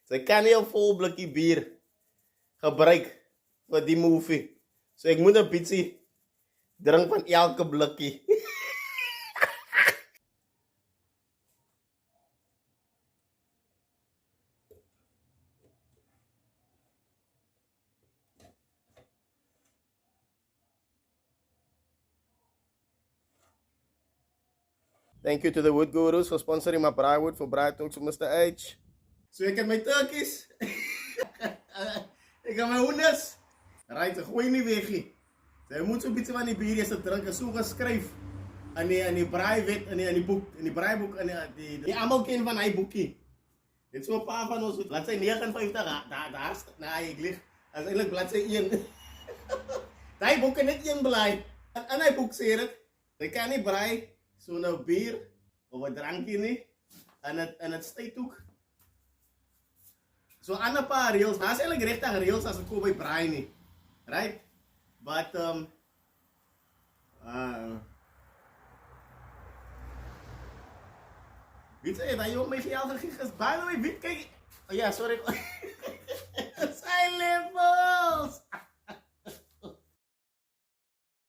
So ek kan nie 'n vol blikkie bier gebruik vir die movie. So ek moet 'n bietjie drink van elke blikkie. Thank you to the Wood Gurus for sponsoring my Braaiwood for Braai Talks with Mr. H. So ek het my turkies. Ek het my hondes. Right, gooi nie weg nie. So jy moet so 'n bietjie van die bier eers drink, is so geskryf in die braaiwet in die boek, in die braaiboek in die almal ken van hy boekie. Dit so 'n paar van ons bladsy 59 daar nee, ek lieg. As eintlik bladsy 1. Daai boek het net een blaai. En hy boek sê dit, jy kan nie braai so 'n bier of 'n drankie nie en dit steek ook. So ander paar reels, daar's eintlik regtig reels as ek kom by braai nie. Right? But weet jy, daai jong my geld gegee is. By the way, weet kyk. Oh ja, sorry.